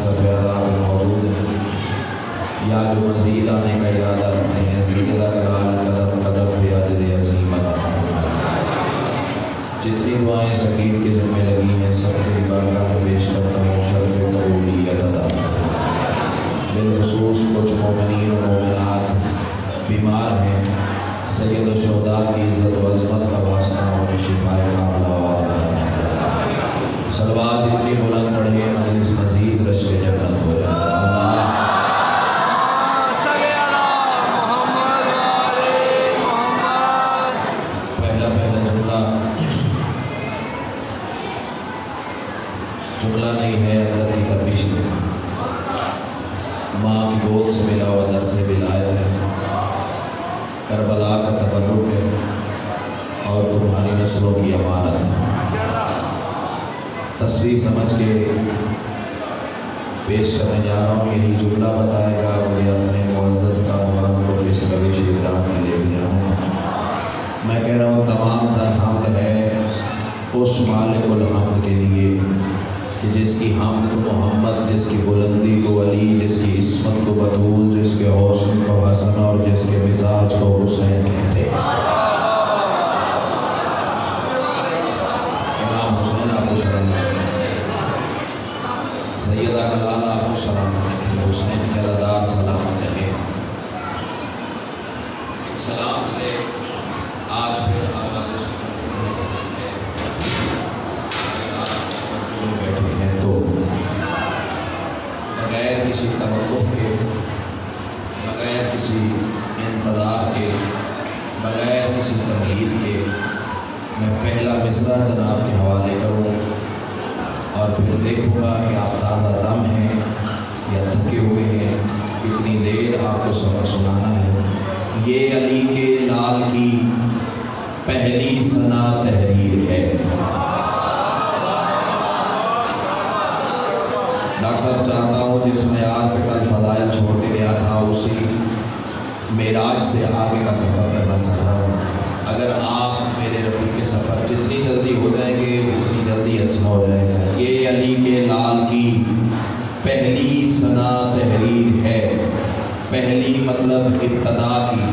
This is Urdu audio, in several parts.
صفحہ پر موجود ہیں یا جو مزید آنے کا ارادہ رکھتے ہیں، سیدہ کلال قدم قدم پہ اجر عظیم عطا فرمائے۔ جتنی دعائیں سکیر کے ذمہ لگی ہیں سب کے بارگاہ میں پیش کرتا ہوں، شرف قبولیت عطا فرمائے۔ بالخصوص کچھ مومنین و مومنات بیمار ہیں، سید الشہداء کی عزت و عظمت کا واسطہ انہیں شفائے کاملہ و عاجلہ عطا فرمائے۔ صلوات اتنی بلند پڑھے مجلس مزید رشک جنت ہو جائے۔ اللہ جملہ نہیں ہے، اندر کی تپش ہے۔ ماں کی گود سے ملا ہوا در سے ولایت ہے، کربلا کا تبرک ہے اور تمہاری نسلوں کی امانت ہے۔ تصویر سمجھ کے پیش کرنے جا رہا ہوں، یہی جملہ بتائے گا مجھے اپنے معزز کاروان کو کس روش ادراک میں لے کے جانا ہے۔ میں کہہ رہا ہوں تمام تر حمد ہے اس مالک الحمد کے لیے کہ جس کی حمد کو محمد، جس کی بلندی کو علی، جس کی عصمت کو بطول، جس کے حسن کو حسن اور جس کے مزاج کو حسین کہتے ہیں۔ امام حسین آپ کو سلام رکھیں، سیدہ کلال آپ کو سلام رکھیں، حسین کے عزادار سلامت رہیں۔ ایک سلام سے آج پھر آغاز سنت بیٹھے ہیں تو بغیر کسی توقف کے، بغیر کسی انتظار کے، بغیر کسی تمہید کے میں پہلا مصرع جناب کے حوالے کروں اور پھر دیکھوں گا کہ آپ تازہ دم ہیں یا تھکے ہوئے ہیں، کتنی دیر آپ کو سبق سنانا ہے۔ یہ علی کے لال کی پہلی ثنا تحریر ہے۔ ڈاکٹر صاحب چاہتا ہوں جس میں آج کل فضائل چھوڑ کے گیا تھا اسی معراج سے آگے کا سفر کرنا چاہ رہا ہوں۔ اگر آپ میرے رفیق سفر جتنی جلدی ہو جائیں گے اتنی جلدی اچھا ہو جائے گا۔ یہ علی کے لال کی پہلی ثنا تحریر ہے۔ پہلی مطلب ابتدا کی،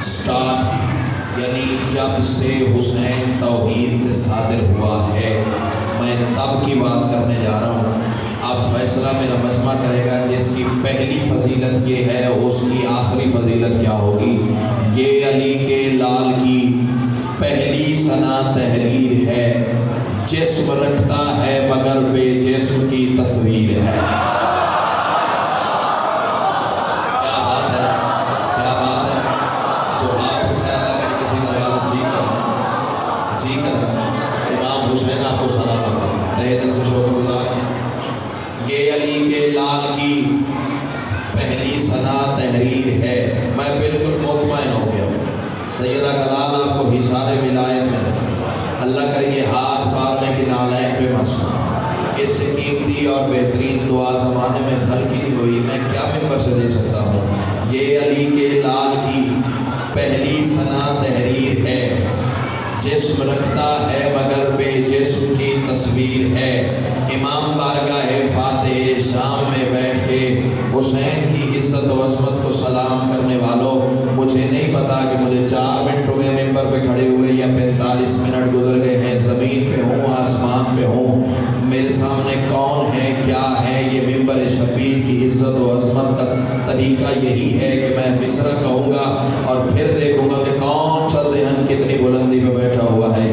سٹارٹ، یعنی جب سے حسین توحید سے صادر ہوا ہے، میں تب کی بات کرنے جا رہا ہوں۔ اب فیصلہ میرا مجمع کرے گا جس کی پہلی فضیلت یہ ہے اس کی آخری فضیلت کیا ہوگی۔ یہ علی کے لال کی پہلی ثنا تحریر ہے، جسم رکھتا ہے مگر بے جسم کی تصویر ہے۔ کیا بات ہے، کیا بات ہے۔ جو ہاتھ اٹھایا اللہ کرے کسی کا بات جی کر، جی کر۔ امام حسین آپ کو سلام کرتا تہہ دل سے شکر گزار۔ یہ علی کے لال کی پہلی ثنا تحریر ہے۔ میں بالکل مطمئن ہو گیا، سیدہ کلال آپ کو حصار ولایت میں رکھے۔ اللہ کرے یہ ہاتھ مارنے کی نالین پہ مسئلہ، اس سے قیمتی اور بہترین دعا زمانے میں خلق ہی نہیں ہوئی، میں کیا ممبر سے دے سکتا ہوں۔ یہ علی کے لال کی پہلی ثنا تحریر ہے، جسم رکھتا ہے مگر بے جسم کی تصویر ہے۔ امام بارگاہ فاتح شام میں بیٹھ کے حسین کی عزت و عظمت کو سلام کرنے والوں، مجھے نہیں پتا کہ مجھے 4 منٹ ہو گئے ممبر پہ کھڑے ہوئے یا 45 منٹ گزر گئے ہیں، زمین پہ ہوں آسمان پہ ہوں، میرے سامنے کون ہے کیا ہے۔ یہ ممبر شبیر کی عزت و عظمت کا طریقہ یہی ہے کہ میں مصرع کہوں گا اور پھر دیکھوں گا کہ کون سا ذہن کتنی بلندی پہ بیٹھا ہوا ہے۔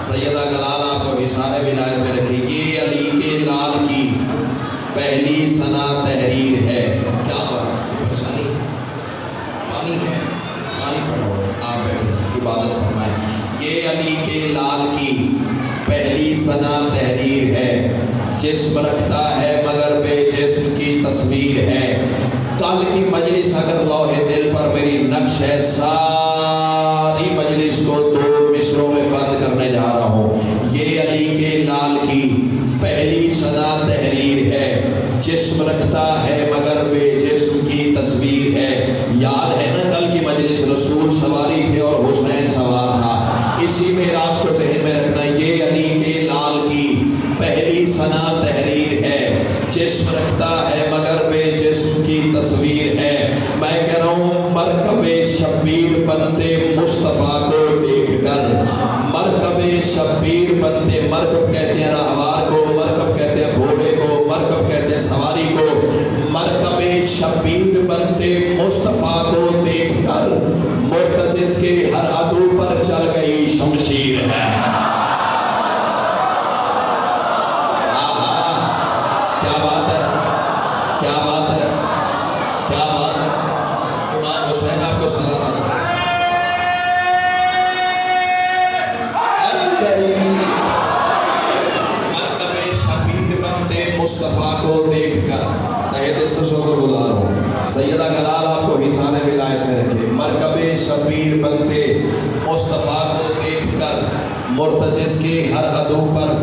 سیدہ کلال آپ کو حصار ولایت میں رکھی۔ یہ علی کے لال کی پہلی ثنا تحریر ہے۔ کیا بات پریشانی، پانی ہے، پانی پڑھو، آپ عبادت فرمائیں۔ یہ علی کے لال کی پہلی ثنا تحریر ہے، جسم رکھتا ہے مگر بے جسم کی تصویر ہے۔ کل کی مجلس اگر لوح دل پر میری نقش ہے، ساری مجلس کو 2 مصروں میں بند کرنے جا رہا ہوں۔ یہ علی کے لال کی پہلی ثنا تحریر ہے، جسم رکھتا ہے مگر بے جسم کی تصویر ہے۔ یاد ہے نا کل اسی معراج کو ذہن میں رکھنا. یہ علی کے لال کی پہلی ثنا تحریر ہے. جسم رکھتا ہے مگر بے جسم کی تصویر ہے. میں کہہ رہا ہوں مرکب شبیر بنتے مصطفیٰ کو دیکھ کر. مرکب شبیر بنتے، مرکب کہتے ہیں راہوار کو، مرکب کہتے ہیں گھوڑے کو، مرکب کہتے ہیں سواری کو. مرکب شبیر بنتے مصطفیٰ کو دیکھ کر مرتجس کے ہر عدو پر چل گئی شمشیر ہے. کیا بات ہے، کیا بات ہے، کیا بات ہے. امام حسین آپ کو سلام. مرکب شبیر بنتے مصطفیٰ کو دیکھ کر، تہہ دل سے شکر گزار ہوں. سیدہ گلال آپ کو حصان ولایت میں رکھے. مرکب شبیر بنتے مصطفیٰ کو دیکھ کر مرتجس کے ہر عدو پر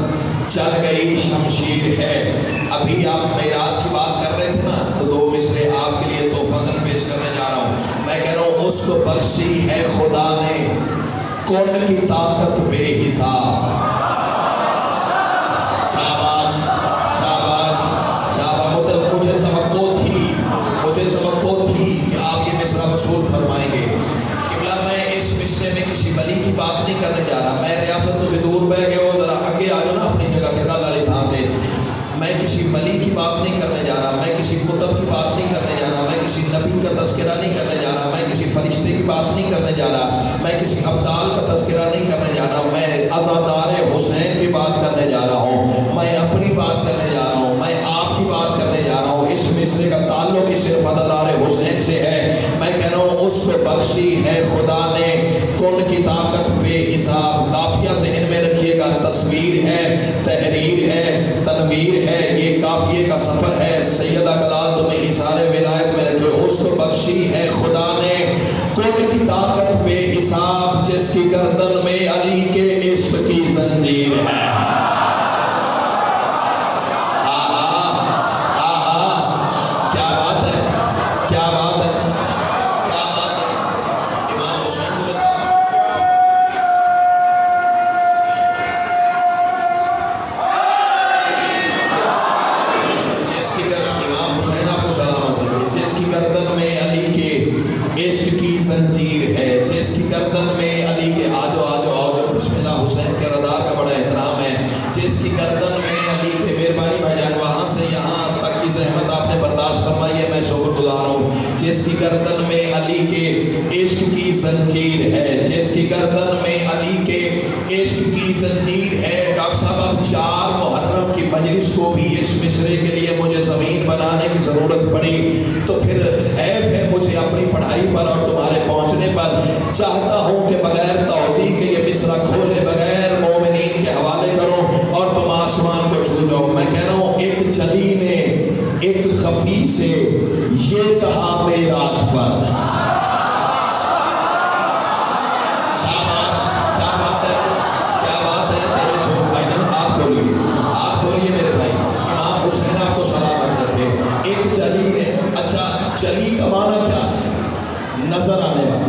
چل گئی شمشیر ہے. ابھی آپ معراج کی بات کر رہے تھے نا، تو دو مصرے آپ کے لیے تحفہ دن پیش کرنے جا رہا ہوں. میں کہہ رہا ہوں اس کو بخشی ہے خدا نے کون کی طاقت بے حساب. شاباش شاباش شاباش. مجھے توقع تھی کہ آپ یہ مصرع وصول فرمائیں گے. قبلہ میں اس مصرے میں کسی ولی کی بات نہیں کرنے جا رہا. میں ریاست سے دور بہ گیا ہوں، ذرا آگے آ جاؤ نا اپنی جگہ کے کل والی تھان تے. میں کسی ولی کی بات نہیں کرنے جا رہا، میں کسی کتب کی بات نہیں کرنے جا رہا، میں کسی نبی کا تذکرہ نہیں کرنے جا رہا، میں کسی فرشتے کی بات نہیں کرنے جا رہا، میں کسی ابدال کا تذکرہ نہیں کرنے جا رہا. میں عزادار حسین کی بات کرنے جا رہا ہوں، میں اپنی بات کرنے جا رہا ہوں، میں آپ کی بات کرنے جا رہا ہوں. اس مصرے کا تعلق ہی صرف عزادار حسین سے ہے. میں کہہ رہا ہوں اس کو بخشی ہے خدا نے کون کی طاقت بے حساب. قافیہ ذہن میں رکھیے گا. تصویر ہے، تحریر ہے، تنویر ہے. یہ قافیے کا سفر ہے. سیدہ گلال تمہیں اظہار ولایت میں رکھے. اس کو بخشی ہے خدا نے کون کی طاقت بے حساب، جس کی گردن میں علی کے عشق کی زنجیر ہے. عشق کی زنجیر ہے، جس کی گردن میں علی کے آجو آجو آجو بسم اللہ. حسین کے ردار کا بڑا احترام ہے. جس کی گردن میں علی کے مہربانی بھائی جان وہاں سے یہاں تک کی زحمت آپ نے برداشت فرمائی ہے، میں شکر گزار ہوں. جس کی گردن میں علی کے عشق کی زنجیر ہے، جس کی گردن میں علی کے عشق کی زنجیر ہے. ڈاکٹر صاحب اب 4 محرم کی مجلس کو بھی اس مصرے کے لیے مجھے زمین بنانے کی ضرورت پڑی، تو پھر حیف ہے مجھے اپنی پڑھائی پر اور تمہارے پہنچنے پر. چاہتا ہوں کہ بغیر توضیح کے یہ مصرع کھولے بغیر مومنین کے حوالے کروں اور تم آسمان کو چھو جاؤ. میں کہہ رہا ہوں ایک جلی نے ایک خفی سے یہ کہا معراج پر. شاباش، کیا بات ہے، کیا بات ہے. تیرے چھوٹ بھائی جان ہاتھ کھولیے میرے بھائی. امام حسین آپ کو سلامت رکھے. ایک جلی نے، اچھا جلی کا معنی کیا ہے؟ نظر آنے والا.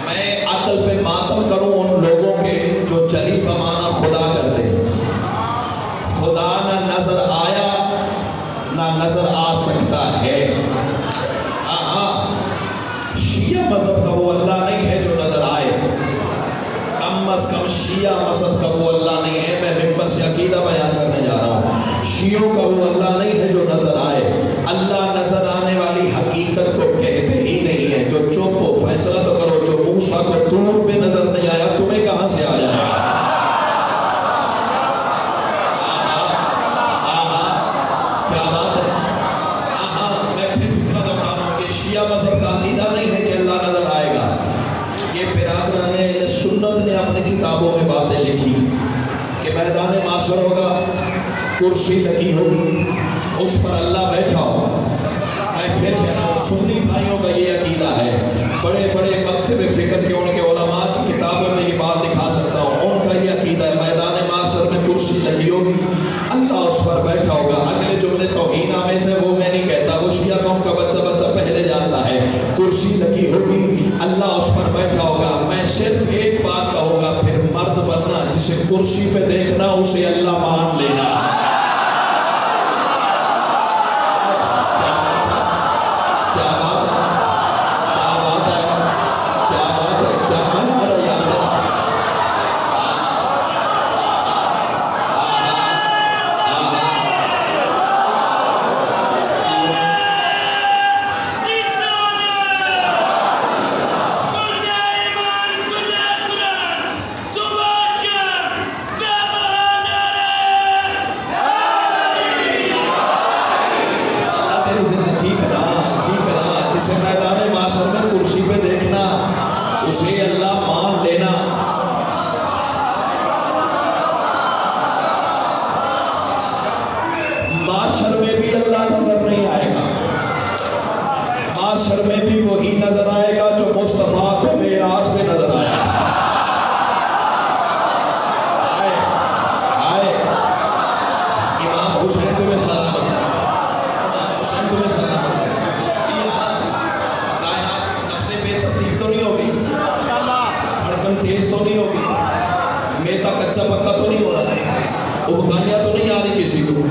میں عقل پہ ماتم کروں ان لوگوں کے جو جلی کا معنی خدا کرتے ہیں. خدا نہ نظر آیا نہ نظر آ سکتا ہے. شیعہ مذہب کا وہ اللہ نہیں ہے جو نظر آئے. کم از کم شیعہ مذہب کا وہ اللہ نہیں ہے. میں ممبر سے عقیدہ بیان کرنے جا رہا ہوں. شیعوں کا وہ اللہ نہیں ہے جو نظر آئے. اللہ نظر آنے والی حقیقت کو کہتے ہی نہیں ہے. جو چپ ہو فیصلہ تو کرو. جو موسیٰ کو طور پہ نظر نہیں آیا تمہیں کہاں سے آیا؟ کیا بات ہے. میں پھر فکرہ دوڑا رہا ہوں کہ شیعہ مذہب کا عقیدہ نہیں ہے کہ اللہ نظر آئے گا. یہ برادران اہل سنت نے اپنی کتابوں میں باتیں لکھی کہ میدان معاشر ہوگا، کرسی لگی ہوگی، اس پر اللہ بیٹھا ہوگا. میں پھر کہہ رہا ہوں سنی بھائیوں کا یہ عقیدہ ہے. بڑے بڑے مکتب فکر کے ان کے علماء کی کتابوں میں یہ بات دکھا سکتا ہوں. ان کا یہ عقیدہ ہے میدان معاشر میں کرسی لگی ہوگی، اللہ اس پر بیٹھا ہوگا. اگلے جملے توہین آمیز ہے وہ میں نہیں کہتا، وہ شیعہ قوم کا بچہ پہلے جانتا ہے. کرسی لگی ہوگی، اللہ اس پر بیٹھا ہوگا. میں صرف ایک بات کہوں جسے کرسی پہ دیکھنا اسے اللہ مان لینا. کیا بات ہے, کیا بات ہے, کیا بات ہے, کیا کہا رہا یاد ہے. جسے میدان معاشر میں کرسی پہ دیکھنا اسے اللہ مان لینا. معاشر میں بھی اللہ نظر نہیں آئے گا. معاشر میں بھی وہی نظر آئے گا جو مصطفیٰ کو معراج پہ نظر آیا. آئے امام حسین تمہیں سلامت ہے, امام حسین تمہیں سلامت ہے. تو نہیں ہوگی, دھڑکن تیز تو نہیں ہوگی, میدا کچا پکا تو نہیں ہو رہا ہے, ابکانیاں تو نہیں آ رہی کسی کو.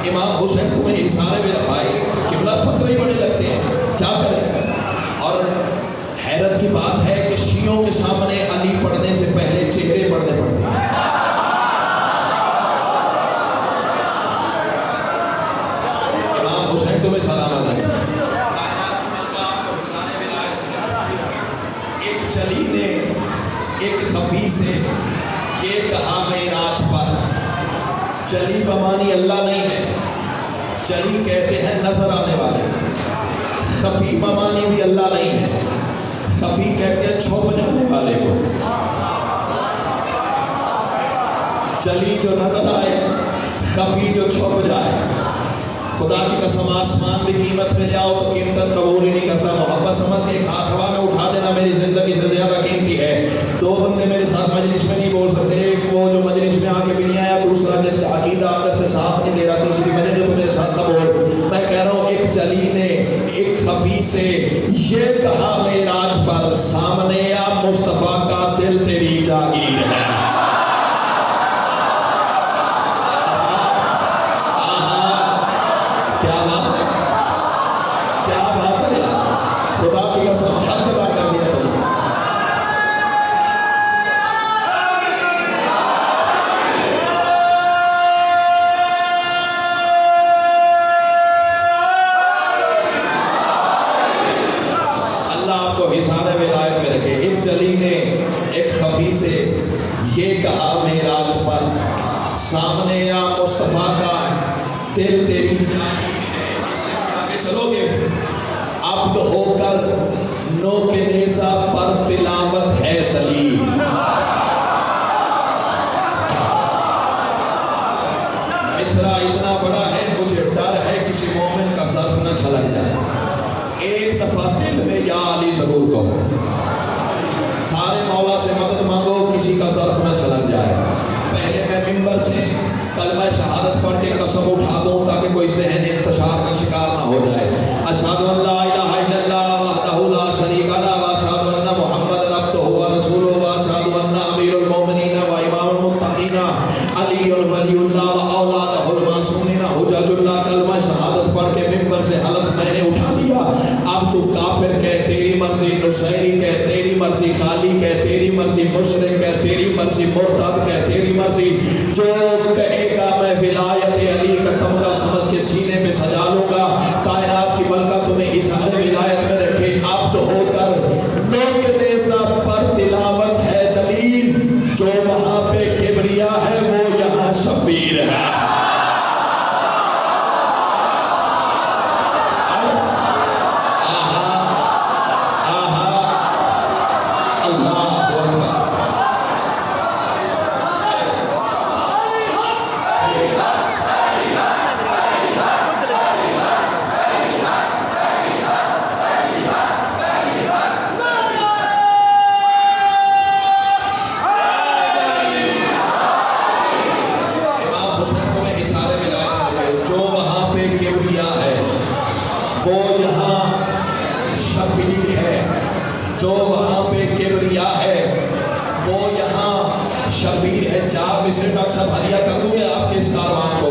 امام حسین تمہیں اشارے میں رکھائے قبلہ فتوے ہی بڑے لگتے ہیں, کیا کریں. اور حیرت کی بات ہے کہ شیعوں کے سامنے علی پڑھنے سے پہلے چہرے پڑھنے پڑتے ہیں. امام حسین تمہیں سلامت رکھے. ایک چلی نے ایک خفی سے یہ کہا معراج پر. چلی بمانی اللہ نہیں ہے, چلی کہتے ہیں نظر آنے والے. خفی بمانی بھی اللہ نہیں ہے, خفی کہتے ہیں چھپ جانے والے کو. چلی جو نظر آئے, خفی جو چھپ جائے. خدا کی قسم آسمان بھی قیمت میں جاؤ تو قیمتاً قبول ہی نہیں کرتا. محبت سمجھ کے ایک ہاتھ ہوا میں اٹھا دینا میری زندگی سے زیادہ قیمتی ہے. دو بندے میرے ساتھ مجلس میں نہیں بول سکتے, ایک وہ جو مجلس میں آ کے بھی نہیں آیا, دوسرا جس کا عقیدہ اندر سے صاف نہیں دے رہا, تیسری وجہ جو تو میرے ساتھ نہ بول. میں کہہ رہا ہوں ایک چلی نے ایک خفی سے یہ کہا معراج پر, سامنے یا مصطفیٰ کا دل تیری جاگیر ہے. کیا بات ہے, کیا بات ہے یار, خدا کی قسم حق ادا کر دیا تم. اللہ آپ کو حصار ولایت میں رکھے. ایک چلی نے ایک خفی سے یہ کہا معراج پر, سامنے یا مصطفیٰ کا دل تیری جاگیر ہے. اس سے آگے چلو گے, عبد ہو کر نو کے نیزہ پر تلاوت ہے دلیل. مصرع اتنا بڑا ہے مجھے ڈر ہے کسی مومن کا ظرف نہ چھلک جائے. ایک دفعہ دل میں یا علی ضرور کہو, سارے مولا سے مدد مانگو کسی کا ظرف نہ چھلک جائے. پہلے میں منبر سے کلمہ شہادت پڑھ کے قسم اٹھا دوں تاکہ کوئی ذہن انتشار کا شکار نہ ہو جائے. اشہد ان لا الہ الا اللہ وحدہ لا شریک لہ واشہد ان محمد عبدہ ورسولہ واشہد ان امیر المومنین و امام المتقین علی ولی اللہ و اولادہ المعصومین حجج اللہ. کلمہ شہادت پڑھ کے منبر سے حلف میں نے اٹھا لیا. اب تو کافر کہے تیری مرضی, نصیری کہے تیری مرضی, خالی کہے تیری مرضی, مشرک کہے تیری مرضی, مرتد کہے تیری مرضی. جو کہے گا میں ولایت علی کا تمغہ سمجھ کے سینے پہ سجا لوں گا. کائنات کی ملکہ تمہیں اظہار ولایت میں رکھے. عبد ہو کر نو کے نیزہ پر تلاوت ہے دلیل. جو وہاں پہ کبریا ہے وہ یہاں شبیر ہے. وہ یہاں شبیر ہے. جو وہاں پہ کبریا ہے وہ یہاں شبیر ہے. اب اسے ڈاکٹر صاحب ہدیہ کر دوں یا آپ کے اس کاروان کو؟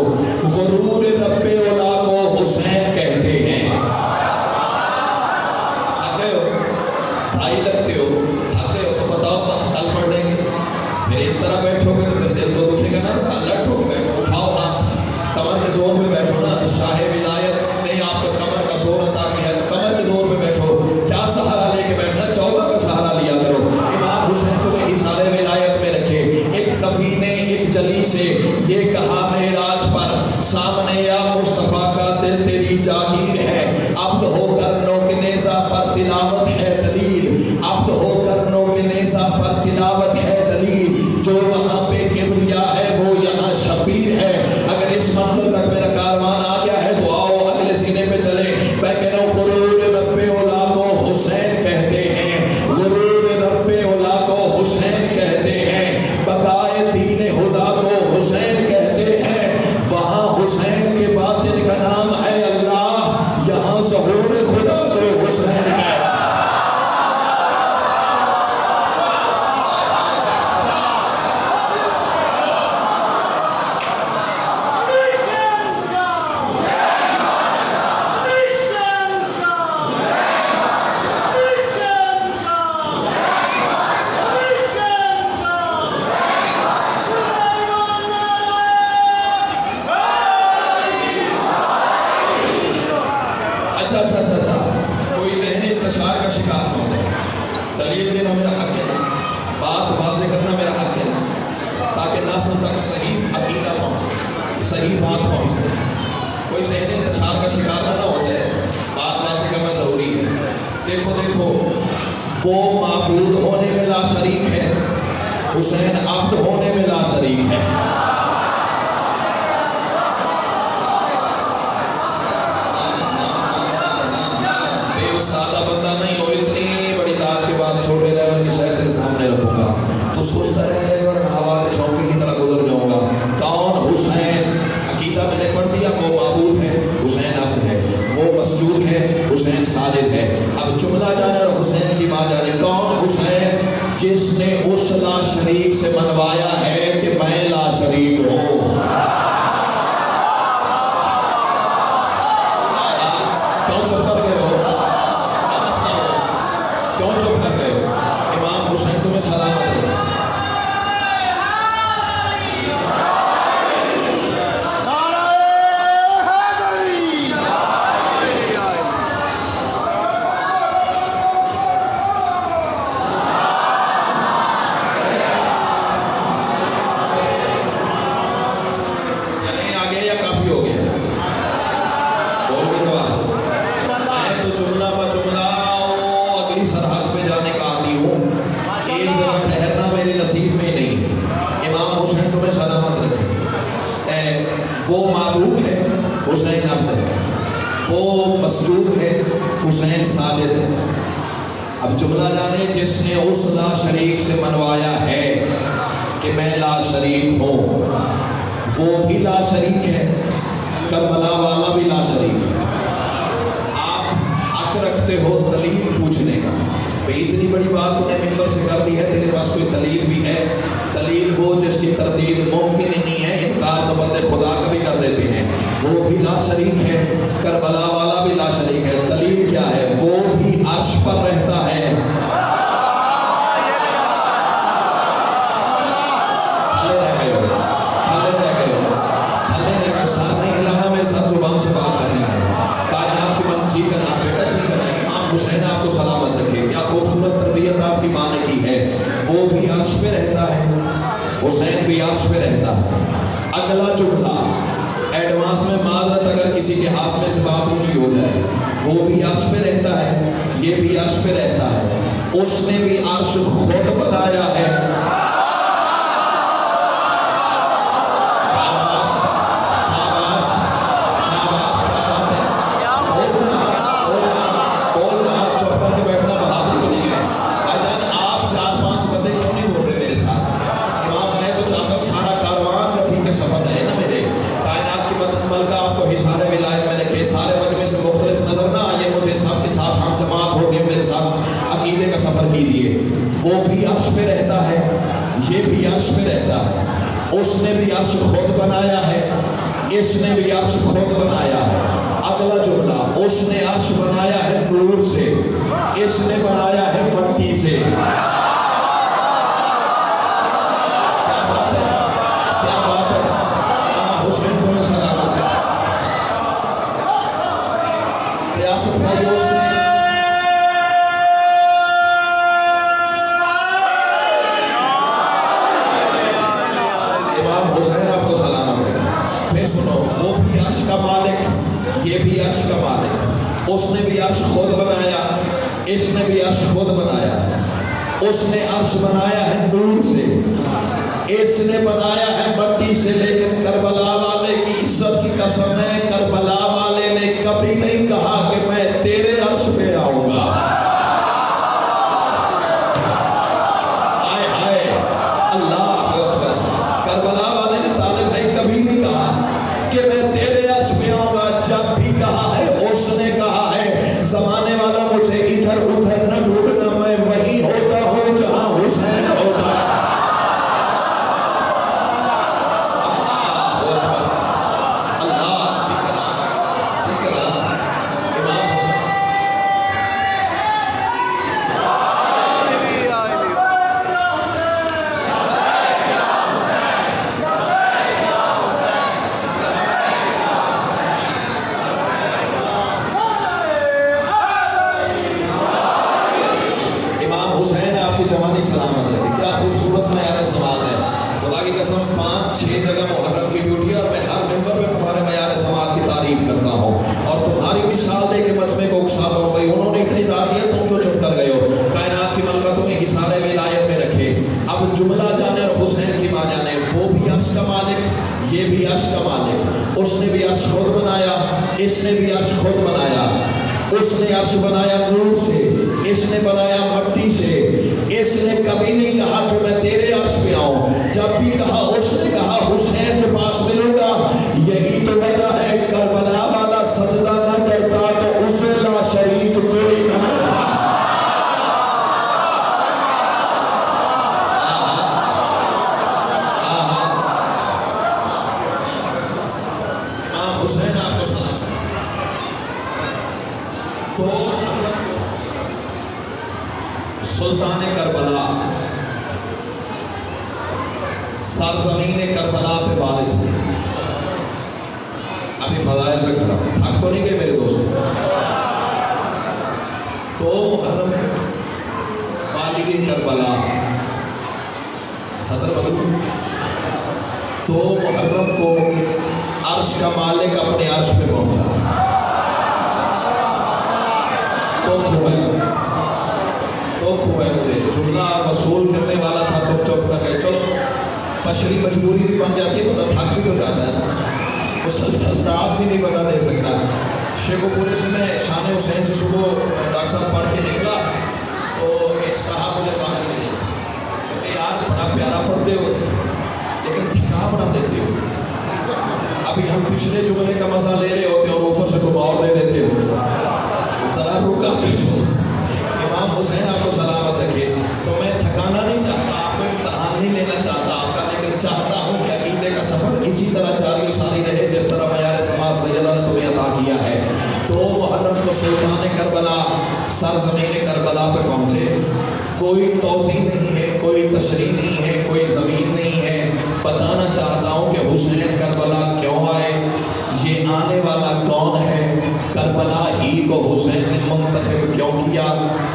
غرور رب اولا کو حسین کہتے ہیں۔ تھک گئے ہو بھائی، لگتے ہو تھک گئے ہو تو بتاؤ کل پڑھ لیں گے۔ پھر اس طرح بیٹھو گے تو پھر دل تو دکھے گا نا، لٹو کے بیٹھو، اٹھاؤ ہاتھ، کمر کے زور پہ بیٹھو نا۔ شاہ ولایت نے آپ کو کمر کا زور عطا کیا ہے تو کمر کے زور پہ بیٹھو، کیا سہارا لے کے بیٹھنا، چوکا کا سہارا لیا کرو۔ امام حسین تمہیں اظہار ولایت میں رکھے۔ ایک کفی نے ایک جلی سے یہ کہا معراج پر، سامنے یا مصطفیٰ کا دل تیری جاگیر ہے، عبد ہو کر نو کے نیزہ پر تلاوت ہے دلیل، عبد ہو کر نو کے نیزہ پر تلاوت ہے دلیل، جو وہاں پہ کبریا ہے وہ یہاں شبیر ہے۔ اگر اس منزل تک میرا کاروان آ گیا ہے تو آؤ اگلے سینے پہ چلے۔ میں کہہ رہا ہوں غرور رب اولا کو حسین کہتے ہیں، غرور رب اولا کو حسین کہتے ہیں، بقائے دین خدا کو حسین کہتے ہیں۔ وہاں حسین کے باطن کا نام ہے اللہ، یہاں ظہور خدا کو حسین کہتے ہیں۔ اچھا کوئی ذہنی انتشار کا شکار نہ ہو جائے۔ دلیل دینا میرا حق ہے، بات واضح کرنا میرا حق ہے، تاکہ نسل تک صحیح عقیدہ پہنچے، صحیح بات پہنچے۔ کوئی ذہنی انتشار کا شکار نہ ہو جائے، بات واضح کرنا ضروری ہے۔ دیکھو وہ معبود ہونے میں لا شریک ہے، حسین عبد ہونے میں لا شریک ہے۔ سادہ بندہ نہیں ہو، اتنی بڑی داد کے بعد چھوٹے لیول کی شاید تیرے سامنے رکھوں گا تو سوچتا رہ جائے گا اور ہوا کے جھونکے کی طرح گزر جاؤں گا۔ کون؟ حسین۔ عقیدہ میں نے پڑھ دیا، وہ معبود ہے، حسین عبد ہے، وہ مسجود ہے، حسین ساجد ہے۔ اب جملہ جانے اور حسین کی بات جانے، کون حسین؟ جس نے اس لا شریک سے منوایا ہے کہ میں لا شریک ہوں۔ کیوں چپ کر گئے ہو؟ کیوں چپ کر گئے ہو؟ امام حسین تمہیں سلامت رکھے۔ چلیں آگے یا کافی ہو گیا؟ بول کے جواب۔ میں تو جملہ با جملہ سرحد پہ جانے کا عادی ہوں، ایک دن ٹھہرنا میرے نصیب میں نہیں۔ امام حسین تمہیں سلامت رکھے۔ وہ معبود ہے، حسین عبد ہے، وہ مسجود ہے، حسین ساجد ہے۔ اب جملہ جانے، جس نے اس لا شریک سے منوایا ہے کہ میں لا شریک ہوں، وہ بھی لا شریک ہے، کربلا والا بھی لا شریک ہے۔ رکھتے ہو دلیل پوچھنے کا، بھئی اتنی بڑی بات تو نے ممبر سے کر دی ہے، تیرے پاس کوئی دلیل بھی ہے؟ دلیل وہ جس کی تردید ممکن ہی نہیں ہے، انکار تو بندے خدا کا بھی کر دیتے ہیں، وہ بھی لا شریک ہے، کربلا والا بھی لا شریک ہے۔ دلیل کیا ہے؟ وہ بھی عرش پر رہتا ہے۔ تھلے رہ گئے ہو، تھلے رہ گئے ہو، تھلے رہ گئے، ساتھ نہیں ہلانا، میرے ساتھ زبان سے بات کرنی ہے۔ کائنات کی من جی کرنا، بیٹا جی کرنا۔ امام حسین آپ کو سلامت رکھے، کیا خوبصورت تربیت آپ کی ماں نے کی ہے۔ وہ بھی عرش پہ رہتا ہے، حسین بھی عرش پہ رہتا ہے۔ اگلا جملہ ایڈوانس میں معذرت اگر کسی کے ہاضمے سے بات اونچی ہو جائے، وہ بھی عرش پہ رہتا ہے، یہ بھی عرش پہ رہتا ہے، اس نے بھی عرش خود بنایا ہے۔ وہ بھی عرش پہ رہتا ہے، یہ بھی عرش پہ رہتا ہے۔ اس نے بھی عرش خود بنایا ہے، اس نے بھی عرش خود بنایا ہے۔ اگلا جملہ، اس نے عرش بنایا ہے نور سے، اس نے بنایا ہے مٹی سے۔ کیا بات ہے، کیا بات ہے۔ امام حسین تمہیں سلامت ہے۔ ریاست بھائی، اس نے امام حسین آپ کو سلامت ہے۔ پھر سنو، وہ بھی عرش کا مالک، یہ بھی عرش کا مالک، اس نے بھی عرش خود بنایا، اس نے بھی عرش خود بنایا۔ اس نے عرش بنایا ہے نور سے، اس نے بنایا ہے مٹی سے، لیکن کربلا والے کی عزت کی قسم ہے، کربلا والے نے کبھی نہیں کہا کہ میں تیرے عرش پہ آؤں گا۔ ہائے ہائے، اللہ اکبر۔ کربلا والے نے طالب بھائی کبھی نہیں کہا کہ میں تیرے عرش پہ آؤں گا، جب بھی کہا ہے اس نے کہا ہے زمانے والا مجھے ادھر ادھر نہ ڈھونڈنا، میں وہی ہوتا ہوں جہاں حسین ہوتا ہے۔ اللہ اکبر، اللہ ذکرہ ذکرہ امام حسین۔ امام حسین آپ کی جوانی سلامت رکھے۔ کیا خوبصورت معیار سماعت ہے، خدا کی قسم 5-6 جگہ محرم کی ڈیوٹی ہے، اور میں ہر ممبر پہ تمہارے معیار سماعت کی تعریف کرتا ہوں اور تمہاری مثال دے کے مجمع کو اکساتا ہوں۔ بھائی انہوں نے اتنی داد دیا، تم کیوں چپ کر گئے ہو؟ کائنات کی ملکہ تمہیں حصار ولایت میں رکھے۔ اب جملہ جانے اور حسین کی ماں جانے، وہ بھی عرش کا مالک، یہ بھی عرش کا مالک، اس نے بھی عرش خود بنایا، اس نے بھی عرش خود بنایا۔ اس نے عرش بنایا نور سے، اس نے بنایا مٹی سے، اس نے کبھی نہیں کہا کہ میں تیرے عرش پہ آؤں، جب بھی کہا اس نے کہا حسین کے پاس ملوں گا۔ یہی تو وجہ ہے کربلا والا سجدہ نہ کرتا تو اسے لا شریک کوئی نہ کرتا۔ امام حسین آپ کو سلام۔ تو سلطان کربلا سرزمین کربلا پہ والد ہوئے۔ ابھی فضائل پہ کھڑا ہوں، تھک تو نہیں گئے میرے دوست؟ تو محرم والد کربلا صدر بدلو، تو محرم کو عرش کا مالک اپنے عرش پہ پہنچا، تو کھوئے مجھے جملہ وصول کرنے والا تھا، تو چپ کر گئے۔ چلو بشری مجبوری بھی بن جاتی ہے، تو تھک بھی ہو جاتا ہے، مسلسل رات بھی نہیں بتا دے سکتا۔ شیخ پورے سے میں شان حسین سے صبح ڈاکٹر صاحب پڑھ کے نکلا، تو ایک صاحب مجھے باہر ملے کہ یار بڑا پیارا پڑھتے ہو لیکن تھکا بڑا دیتے ہو، ابھی ہم پچھلے جملے کا مزہ لے رہے ہوتے ہیں اور اوپر سے تم اور دے دیتے ہو، ذرا رکا کرو۔ امام حسین آپ کو سلامت رکھے۔ تو میں تھکانا نہیں چاہتا، آپ کو امتحان نہیں لینا چاہتا آپ کا، لیکن چاہتا ہوں کہ عقیدے کا سفر اسی طرح جاری و ساری رہے جس طرح معیار سماعت سیدہ نے تمہیں عطا کیا ہے۔ تو محرم کو سلطان کربلا سرزمین کربلا پہ پہنچے، کوئی توضیح نہیں ہے، کوئی تشریح نہیں ہے، کوئی زمین نہیں ہے۔ بتانا چاہتا ہوں کہ حسین کربلا کیوں آئے، یہ آنے والا کون ہے، کربلا ہی کو حسین نے منتخب کیوں کیا،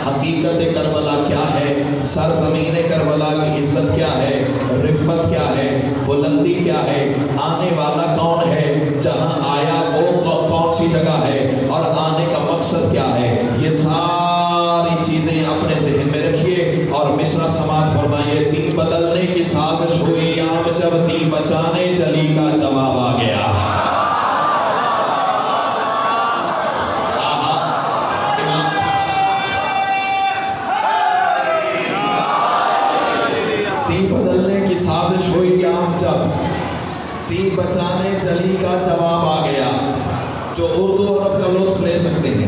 حقیقت کربلا کیا ہے، سرزمین کربلا کی عزت کیا ہے، رفت کیا ہے، بلندی کیا ہے، آنے والا کون ہے، جہاں آیا وہ کون سی جگہ ہے، اور آنے کا مقصد کیا ہے، یہ ساری چیزیں اپنے ذہن میں رکھیے اور مصرع سماعت فرمائیے۔ دین بدلنے کی سازش ہوئی عام جب دین بچانے چلی کا جواب آ گیا۔ بدلنے کی سازش ہوئی عام جب تیر بچانے چلی کا جواب آ گیا۔ جو اردو عرب کا لطف لے سکتے ہیں،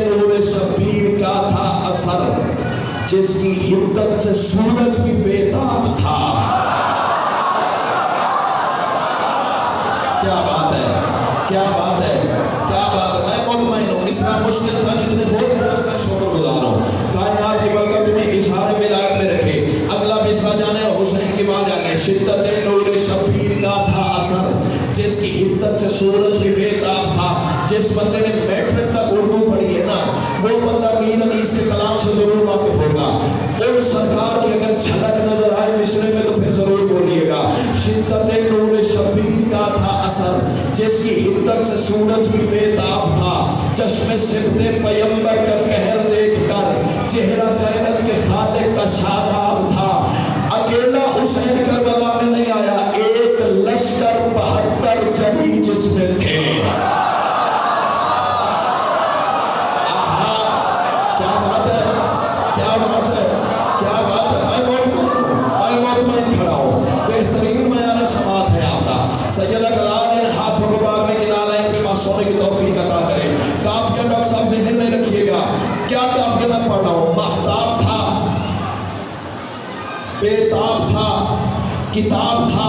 نور شبیر کا تھا اثر، جس کی حدت سے سورج بھی بےتاب تھا۔ کیا بات ہے، کیا بات ہے، کیا بات ہے۔ میں مطمئن ہوں اس طرح مشکل تھا جتنے بہت بڑے میں شکر گزار ہوں۔ کائنات کی برکت تمہیں اشارے ملایت میں رکھے۔ اگلا مصرع جانے اور حسین کی ماں جانے۔ شدت نور شبیر کا تھا اثر، جس کی حدت سے سورج بھی بےتاب تھا۔ جس بندے نے میٹرک تک اردو پڑھی ہے نا، وہ بندہ میر انیس کے کلام سے ضرور واقف ہوگا۔ ان سرکار کی اگر جھلک نظر آئے مصرے میں تو پھر ضرور بولیے گا۔ شدت نور شبیر کا تھا اثر، جس کی حدت سے سورج بھی بےتاب تھا۔ چشم صبح پیمبر کا قہر دیکھ کر چہرہ غیرت کے خالق کا شاداب تھا۔ اکیلا حسین کربلا میں نہیں آیا، ایک لشکر 72 جبھی جس میں تھے۔ کیا بات ہے، کیا بات ہے، کیا بات ہے۔ میں مطمئن کھڑا ہوں۔ بہترین بیان سماعت ہے آپ کا۔ سید اقلال ان ہاتھوں کو بار میں کنالین پہ سونے کی توفیق عطا کرے۔ کافیہ ڈاکٹر صاحب ذہن میں رکھیے گا، کیا کافیہ میں پڑھ رہا ہوں؟ مہتاب تھا، بےتاب تھا، کتاب تھا۔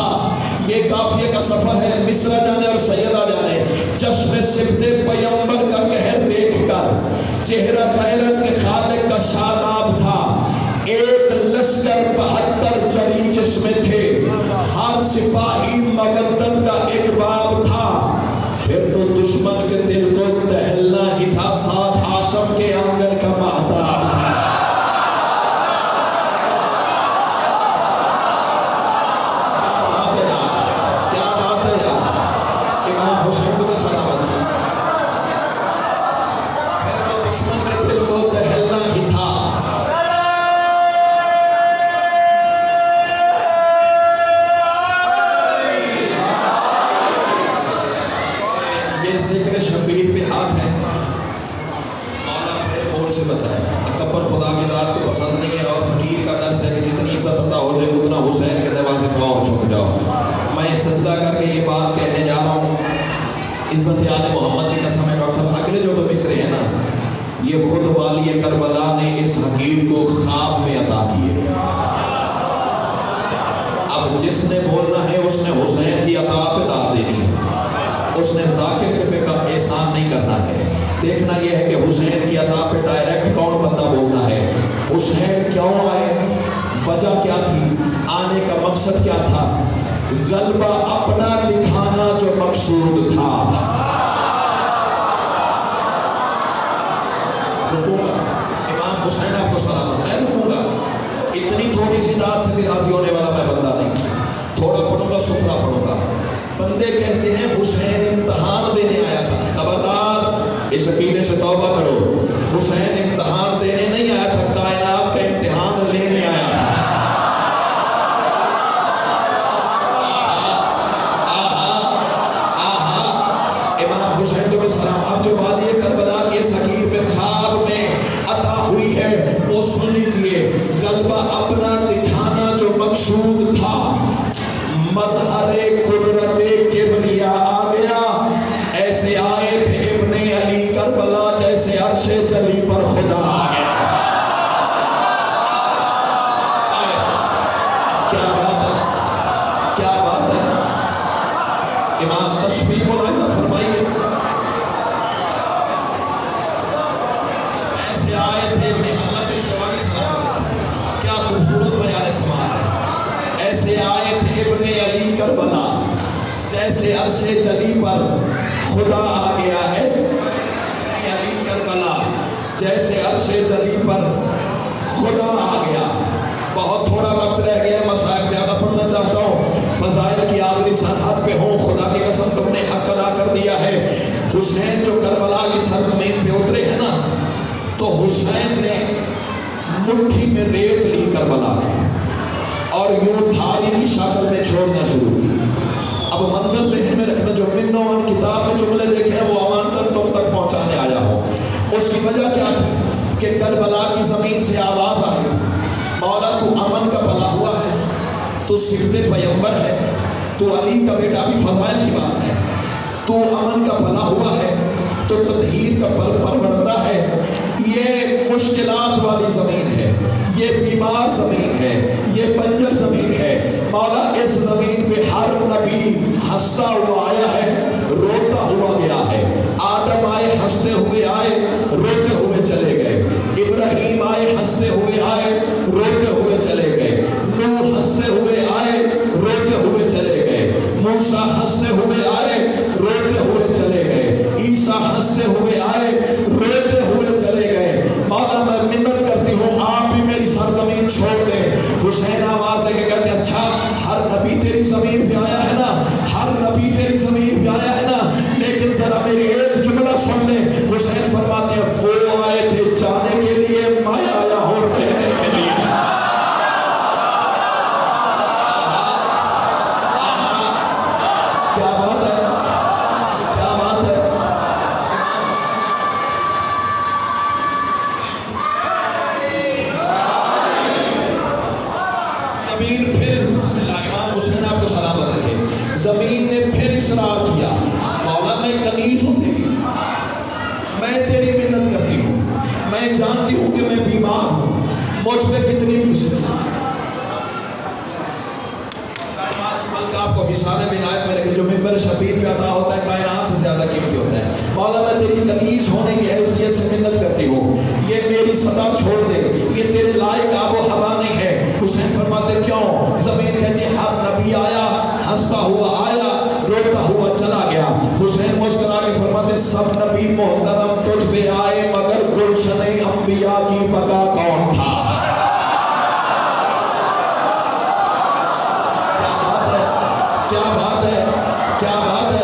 یہ کافیہ کا سفر ہے۔ مصرع جانے اور سیدہ جانے۔ چشم صبح پیمبر کا قہر دیکھ کر چہرہ غیرت کے خالق کا شاداب تھا۔ ایک لشکر 72 جری جس میں تھے، ہر سپاہی مودت کا ایک باب تھا۔ پھر تو دشمن کے دل کو دہلنا ہی تھا، ساتھ ہاشم کے آنگن کا مہتاب تھا۔ کیا بات ہے یار، کیا بات ہے یار۔ امام حسین کو سلامت۔ پھر تو دشمن کے دل کو دہلنا ہی تھا۔ ذکر شبیر پہ ہاتھ ہے، مولا میرے بول سے بچائے۔ تکبر خدا کی ذات کو پسند نہیں ہے، اور فقیر کا درس ہے کہ جتنی عزت عطا ہو جائے اتنا حسین کے دروازے پہ آؤ جھک جاؤ۔ میں سجدہ کر کے یہ بات کہنے جا رہا ہوں، عزت آل محمد کی قسم ہے ڈاکٹر صاحب۔ اگلے جو مصرے ہیں نا، یہ خود والی کربلا نے اس حقیر کو خواب میں عطا کیے۔ اب جس نے بولنا ہے اس نے حسین کی عطا پہ داد دینی ہے، اس نے ذاکر کے پہ احسان نہیں کرنا ہے۔ دیکھنا یہ ہے کہ حسین کی عطا پہ ڈائریکٹ کون بندہ بولنا ہے۔ حسین کیوں آئے، وجہ کیا تھی، آنے کا مقصد کیا تھا؟ غلبہ اپنا دکھانا جو مقصود تھا۔ رکوں گا، امام حسین آپ کو سلامت، میں رکوں گا۔ اتنی تھوڑی سی رات سے بھی راضی ہونے والا میں بندہ نہیں، تھوڑا پڑھوں گا ستھرا پڑھوں گا۔ بندے کہتے ہیں حسین امتحان دینے آیا تھا، خبردار اس عقیدے سے توبہ کرو۔ حسین امتحان دینے نہیں آیا تھا، کائنات کا امتحان لینے آیا تھا۔ امام حسین کو سلام۔ اب جو وادی کربلا کی اس حقیر پہ خواب میں عطا ہوئی ہے وہ سن لیجئے۔ غلبہ اپنا دکھانا جو مقصود تھا، مظہر قدرت کبریا آ گیا۔ ایسے آئے تھے ابن علی کربلا جیسے عرش جلی پر خدا آ گیا۔ کیا بات ہے، کیا بات ہے۔ امام تشبیہ ملاحظہ فرمائیے۔ ایسے آئے تھے ابن اللہ کے جوانی سلام، کیا خوبصورت بیان سماعت ہے۔ ایسے آئے تھے ابن علی کربلا جیسے عرش جلی پر خدا آ گیا۔ ایسے علی کربلا جیسے عرش جلی پر خدا آ گیا۔ بہت تھوڑا وقت رہ گیا، مسائل زیادہ پڑھنا چاہتا ہوں، فضائل کی آخری سرحد پہ ہوں۔ خدا کی قسم تم نے حق ادا کر دیا ہے۔ حسین جو کربلا کی سرزمین پہ اترے ہیں نا، تو حسین نے مٹھی میں ریت لی کربلا کی اور یوں تھاری کی شکل میں چھوڑنا شروع کی۔ اب منظر ذہن میں رکھنا، جو منوان کتاب میں جملے دیکھے ہیں وہ امانتاً تم تک پہنچانے آیا ہو۔ اس کی وجہ کیا تھی کہ کربلا کی زمین سے آواز آ رہی تھی، مولا تو امن کا بھلا ہوا ہے، تو صفت پیغمبر ہے، تو علی کا بیٹا، بھی فضائل کی بات ہے، تو امن کا بھلا ہوا ہے، تو تطہیر کا پرورندہ ہے. یہ مشکلات والی زمین ہے, یہ بیمار زمین ہے, یہ بنجر زمین ہے. مولا اس زمین پہ ہر نبی ہنستا ہوا آیا ہے, روتا ہوا گیا ہے. آدم آئے ہنستے ہوئے آئے, روتے ہوئے چلے گئے. ابراہیم آئے ہنستے ہوئے آئے, روتے ہوئے چلے گئے. نوح ہنستے ہوئے آئے, روتے ہوئے چلے گئے. موسیٰ ہنستے ہوئے آئے, روتے ہوئے چلے گئے. عیسیٰ ہنستے ہوئے آئے, روتے ہوئے چلے گئے. مولا میں منت کرتی ہوں آپ بھی میری سرزمین چھوڑ دیں. حسین آواز لے کے کہتے ہیں اچھا ہر نبی تیری زمین پہ آیا ہے نا, ہر نبی تیری زمین پہ آیا ہے نا, لیکن ذرا میری ایک جملہ سن لیں. حسین فرماتے ہیں وہ آئے تھے جانے کے لیے, میں آیا ہوں رہنے کے لیے. کیا بات ہے, کیا بات ہے. زمین پھر, بسم اللہ, امام حسین آپ کو سلامت رکھے, زمین نے پھر اصرار کیا. مولا میں کنیز ہوں تیری, میں تیری منت کرتی ہوں, میں جانتی ہوں کہ میں بیمار ہوں, مجھ پہ کتنی آپ کو حصان ولایت میں رکھے جو منبر شبیر پہ عطا ہوتا ہے کائنات سے زیادہ قیمتی ہوتا ہے. مولا میں تیری کنیز ہونے کی حیثیت سے منت کرتی ہوں, یہ میری صدا چھوڑ دے, یہ تیرے لائق آب و ہوا نہیں ہے. حسین فرماتے کیوں؟ زمین کہتی ہر نبی آیا, ہنستا ہوا آیا, روتا ہوا چلا گیا. حسین مسکرا کے فرماتے سب نبی محترم تجھ پہ آئے, مگر گلشن انبیاء کی بقا کون تھا؟ کیا بات ہے, کیا بات ہے.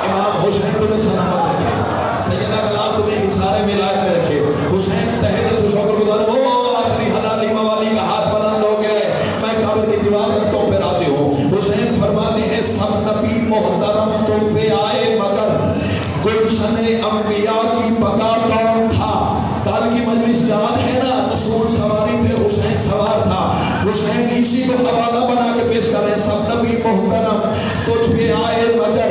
امام حسین تمہیں سلامت رکھے, سیدہ کلام تمہیں حصار ولایت میں رکھے. حسین تہہ دل سے شکر گزار, وہ آخری حلالی موالی کا ہاتھ بلند ہو گئے, میں قبر کی دیوار رکھتا ہوں پہ راضی ہوں. حسین فرماتے ہیں سب نبی محترم تم پہ آئے, مگر گلشن انبیاء کی بقا کون تھا؟ کل کی مجلس یاد ہے نا, رسول سواری تھے, حسین سوار تھا. حسین اسی کو حوالہ بنا کے پیش کر رہے ہیں سب نبی محترم تجھ پہ آئے, مگر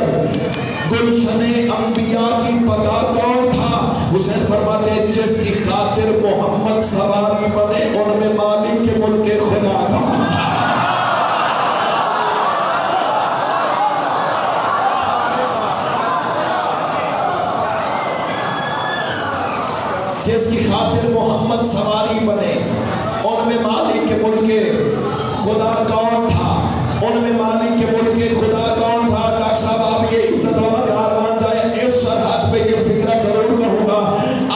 گلشن انبیاء کی بقا کون تھا؟ حسین فرماتے ہیں جس کی خاطر محمد سواری بنے, ان میں مالک کے ملک خدا کون تھا؟ جس کی خاطر محمد سواری بنے, ان میں مالک کے ملک خدا کون تھا؟ ان میں مالک کے ملک خدا کون تھا؟ ڈاکٹر صاحب آپ یہ عزت والا کاروان جائے, اس سرحد پہ یہ فکرہ ضرور کروں گا.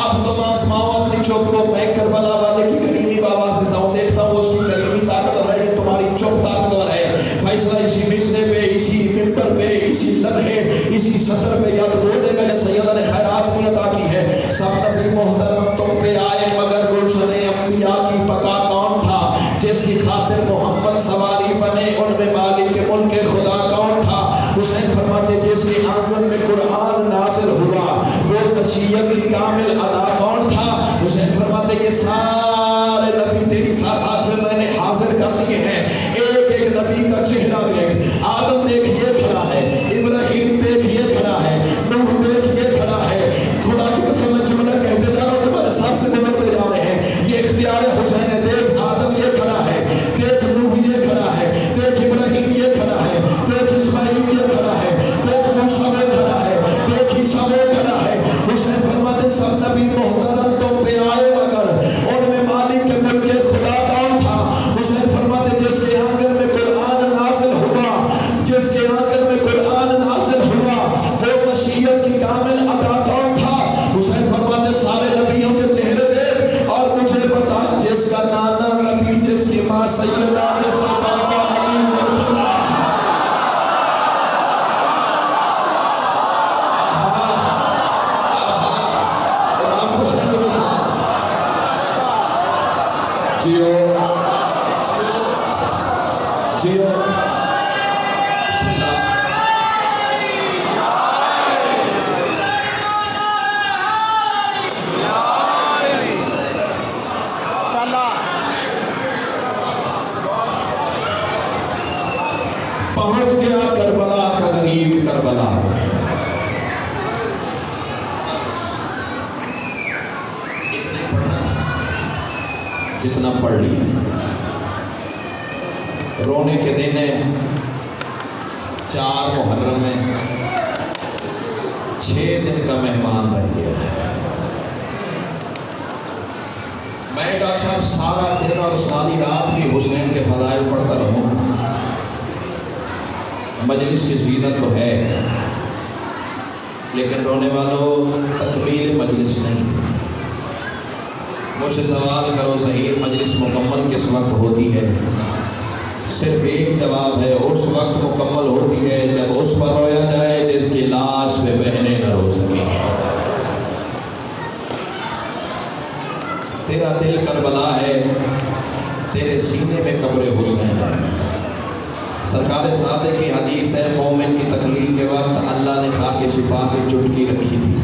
اب تم آسماؤ اپنی چپ کو, میں کربلا والے کی کریمی آواز دیتا ہوں, دیکھتا ہوں اس کی کریمی طاقتور ہے, یہ تمہاری چپ طاقتور ہے. فیصلہ اسی مصرے پہ, اسی ممبر پہ, اسی لمحے, اسی سطر پہ یا تو بولے میں نے سیدہ نے خیرات نہیں عطا کی ہے. سب نبی محترم تم پہ آئے, مگر گلشن انبیاء کی بقا کون تھا؟ جس کی خاطر محمد سواری بنے, ان میں مالک کے ملک خدا کون تھا؟ حسین فرماتے جس کے آنگن میں قرآن نازل ہوا, وہ نصیحت کی کامل ادا کون تھا؟ حسین فرماتے یہ سارے نبی تیری ساتھ میں میں نے حاضر کر دیے ہیں, ایک ایک نبی کا چہرہ دیکھ. آدم دیکھ یہ کھڑا ہے, ابراہیم دیکھ یہ کھڑا ہے, نوح دیکھ یہ کھڑا ہے. خدا کی قسم میں جملہ کہتے جا رہا ہوں, تمہارے ساتھ سے گزرتے جا رہے ہیں. یہ اختیار حسین ہے. دیکھ آدم یہ کھڑا ہے, دیکھ نوح یہ کھڑا ہے, دیکھ ابراہیم یہ کھڑا ہے, دیکھ اسماعیل یہ کھڑا ہے, دیکھ موسیٰ یہ کھڑا ہے, دیکھ عیسیٰ یہ کھڑا ہے. حسین فرماتے سب نبی محترم تم پہ آئے, مگر ان میں مالک کے ملک خدا کون تھا؟ حسین فرماتے جس کے آنگن میں قرآن نازل ہوا, جس کے آنگن میں قرآن نازل ہوا, وہ مشیت کی کامل ادا کون تھا؟ حسین فرماتے سارے نبیوں کے چہرے دیکھ اور مجھے بتا جس کا نانا نبی, جس کی ماں سیدہ, جس کا بابا علی مرتضیٰ. امام حسین کو جیو جیو, بسم اللہ. پہنچ گیا کربلا کا غریب کربلا, جتنا پڑھ لیا. رونے کے دن ہے 4 محرم میں 6 دن کا مہمان رہ گیا ہے. میں ڈاکٹر صاحب سارا دن اور ساری رات بھی حسین کے فضائل پڑھتا رہوں. مجلس کی زینت تو ہے لیکن رونے والوں تکمیل مجلس نہیں. مجھ سے سوال کرو ظہیر مجلس مکمل کس وقت ہوتی ہے؟ صرف ایک جواب ہے، اس وقت مکمل ہوتی ہے جب اس پر رویا جائے جس کی لاش پہ بہنیں نہ رو سکیں. تیرا دل کربلا ہے، تیرے سینے میں قبر حسین ہے. سرکار صادق کی حدیث ہے، مومن کی تخلیق کے وقت اللہ نے خاک شفا کی چٹکی رکھی تھی.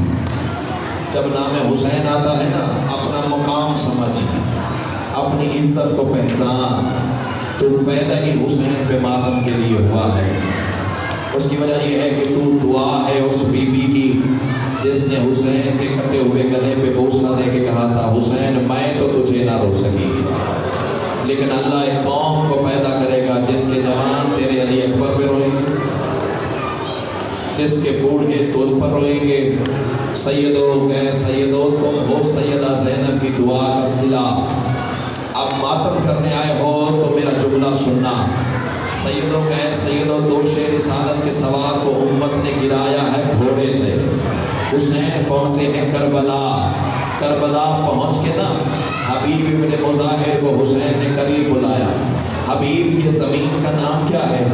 جب نام حسین آتا ہے نا، اپنا مقام سمجھ، اپنی عزت کو پہچان. تو پیدا ہی حسین پہ ماتم کے لیے ہوا ہے. اس کی وجہ یہ ہے کہ تو دعا ہے اس بی بی کی جس نے حسین کے کٹے ہوئے گلے پہ بوسہ دے کے کہا تھا حسین میں تو تجھے نہ رو سکی، لیکن اللہ ایک قوم کو پیدا کرے گا جس کے جوان تیرے علی اکبر پہ روئیں گے، جس کے بوڑھے تجھ پر روئیں گے. سیدو اے سیدو تم ہو سیدہ زینب کی دعا کا صلہ. اب ماتم کرنے آئے ہو تو میرا جملہ سننا. سیدوں اے سیدوں دوش رسالت کے سوار کو امت نے گرایا ہے گھوڑے سے. حسین پہنچے ہیں کربلا. کربلا پہنچ کے نا حبیب ابن مظاہر کو حسین نے قریب بلایا. حبیب یہ زمین کا نام کیا ہے؟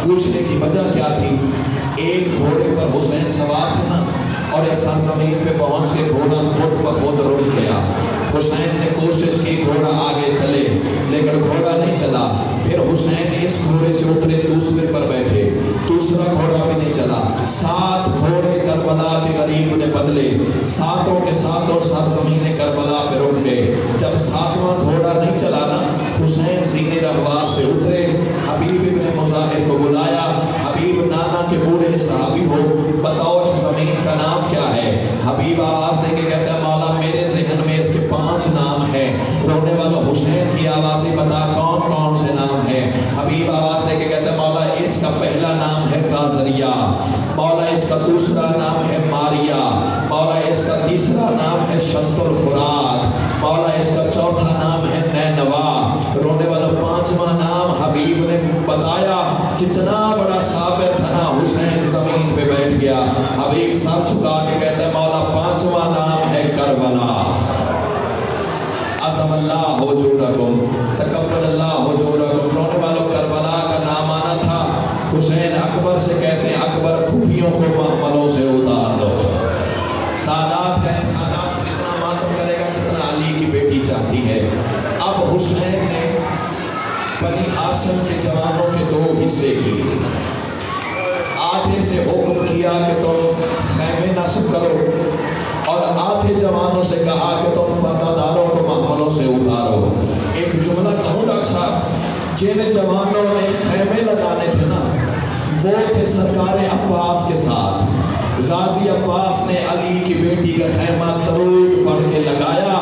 پوچھنے کی وجہ کیا تھی؟ ایک گھوڑے پر حسین سوار تھے نا، اور اس سرزمین پہ پہنچ کے گھوڑا خود بخود رک گیا. حسین نے کوشش کی گھوڑا آگے چلے لیکن گھوڑا نہیں چلا. پھر حسین اس گھوڑے سے اترے، دوسرے پر بیٹھے، دوسرا گھوڑا بھی نہیں چلا. 7 گھوڑے کربلا کے غریب نے بدلے، 7 کے 7 سرزمین کربلا پہ رک گئے. جب 7واں گھوڑا نہیں چلا نا، حسین زین رہوار سے اترے، حبیب ابن مظاہر کو بلایا. حبیب نانا کے بوڑھے صحابی ہو، بتاؤ اس زمین کا نام کیا ہے؟ حبیب آواز دے کے کہتا ہے مولا میرے ذہن میں اس کے 5 نام ہیں. رونے والوں حسین کی آوازیں بتا کون کون سے نام ہیں. حبیب آواز دے کے کہتا ہے مولا اس کا پہلا نام ہے غازریہ، مولا اس کا دوسرا نام ہے ماریا، مولا اس کا تیسرا نام ہے شمت الفرات، مولا اس کا چوتھا نام ہے نینوا. رونے والا 5واں نام حبیب نے بتایا. جتنا بڑا صابر تھا نا حسین زمین پہ بیٹھ گیا. حبیب سر چھکا کے کہتا ہے مولا 5واں نام ہے کربلا. عظم اللہ حجورکم تقبل اللہ حجورکم. رونے والوں کربلا کا نام آنا تھا. حسین اکبر سے کہتے ہیں اکبر پھوپھیوں کو محملوں سے اتار دو. سادات گئے، سادات تو اتنا ماتم کرے گا جتنا علی کی بیٹی چاہتی ہے. اب حسین نے بنی ہاشم کے جوانوں کے 2 حصے کیے. آدھے سے حکم کیا کہ تم خیمے نصب کرو، اور آدھے جوانوں سے کہا کہ تم پردہ داروں کو محملوں سے اتارو. ایک جملہ کہوں ڈاکٹر صاحب، جن جوانوں نے خیمے لگانے تھے نا وہ تھے سرکار عباس کے ساتھ. غازی عباس نے علی کی بیٹی کا خیمہ درود پڑھ کے لگایا.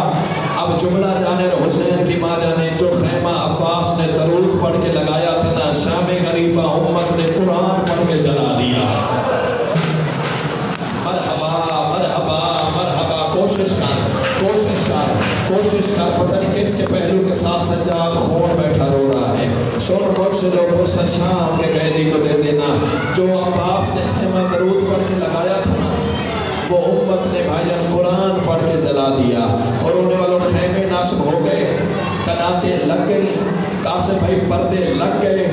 اب جملہ جانے اور حسین کی ماں جانے، جو خیمہ عباس نے درود پڑھ کے لگایا تھا نا، شام غریبہ امت نے قرآن پڑھ کے جلا دیا. مرحبا مرحبا مرحبا. کوشش کر پتہ نہیں کس کے پہلو کے ساتھ سجاد خون بیٹھا رو رہا ہے. سن مجھ سے جو پرسہ شام کے قیدی کو دے دینا. جو عباس نے خیمہ درود پڑھ کے لگایا تھا نا، وہ امت نے بھائی جان قرآن پڑھ کے جلا دیا. اور انہیں والوں خیمے نصب ہو گئے، کناتیں لگ گئی، قاسم بھائی پردے لگ گئے.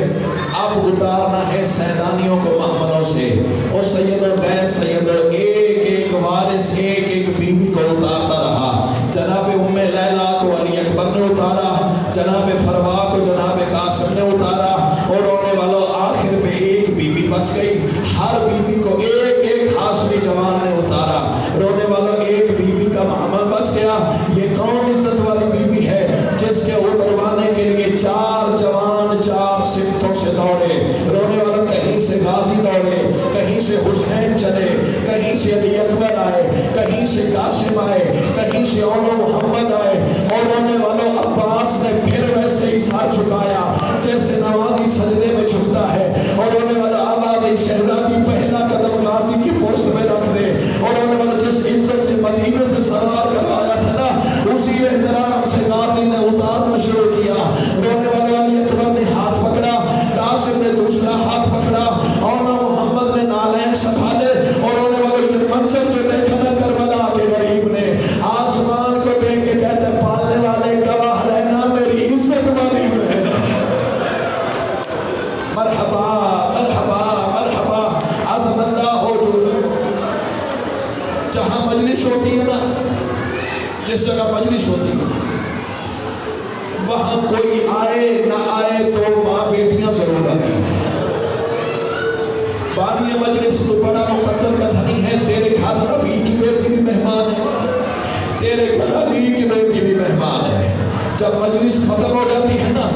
اب اتارنا ہے سیدانیوں کو محملوں سے. اور سید و غیر سید و ایک ایک وارث ایک ایک بیوی کو اتارتا رہا. جناب ام لیلا کو علی اکبر نے اتارا، جناب فروا کو جناب قاسم نے اتارا. اور رونے والوں آخر پہ ایک بیوی بچ گئی. ہر بیوی کو ایک ایک ہاشمی جوان نے اتارا. رونے والوں ایک بیوی کا محمل بچ گیا. یہ کون عزت والی بیوی ہے جس کے اتروانے کے لیے 4 جوان 4 سمتوں سے دوڑے. رونے والوں کہیں سے غازی دوڑے، کہیں سے حسین چلے، کہیں سے علی اکبر آئے، کہیں سے قاسم آئے، کہیں سے اولو محمد آئے. اور رونے والوں عباس عباس نے پھر ویسے ہی ساتھ جھکایا جیسے نمازی سجدے میں جھکتا ہے، اور رونے والا آواز شہزادی پہلا قدم غازی کی پوسٹ میں رکھ دے، اور رونے والا جس عزت سے مدینے سے سوار کروایا تھا نا، اسی احترام سے غازی نے اتارنا شروع کیا۔ رونے والے علی اکبر نے ہاتھ پکڑا، قاسم نے دوسرا ہاتھ پکڑا، اور محمد نے نالین سنبھالے، اور رونے والے یہ منظر جو دیکھا نا کربلا کے غریب نے، آسمان کو دیکھ کے کہتے پالنے والے گواہ رہنا میری عزت والی بہن ہے۔ مرحبا مرحبا مرحبا، عظم اللہ ہو جو جہاں مجلس ہوتی ہے نا، جس جگہ مجلس ہوتی ہے وہاں کوئی آئے نہ آئے تو ماں بیٹیاں ضرور آتی ہیں۔ بانی مجلس تو بڑا مقدر کا دھنی ہے، تیرے گھر نبی کی بیٹی بھی مہمان ہے، تیرے گھر علی کی بیٹی بھی مہمان ہے۔ جب مجلس ختم ہو جاتی ہے نا،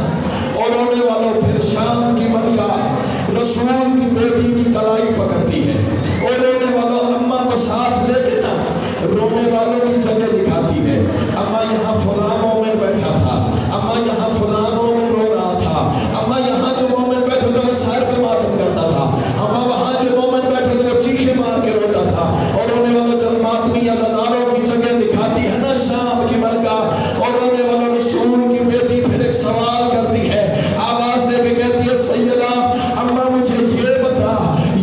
اور رونے والوں پھر شام کی ملکہ رسول کی بیٹی کی کلائی پکڑتی ہے، اور رونے والوں اماں کو ساتھ لے کے نا رونے والوں کی جگہ دکھاتی ہے۔ اماں یہاں فلاں مومن بیٹھا تھا، اماں یہاں فلاں مومن رو رہا تھا، اماں یہاں جو مومن بیٹھا تھا وہ سر پہ ماتم کرتا تھا، اماں وہاں جو مومن بیٹھا تھا وہ چیخے مار کے روتا تھا، اور رونے والوں جب ماتمی عزاداروں کی جگہ دکھاتی ہے نا شام کی ملکہ، اور رونے والوں رسول کی بیٹی پھر ایک سوال کرتی ہے، آواز دے کے کہتی ہے سیدہ اماں مجھے یہ بتا،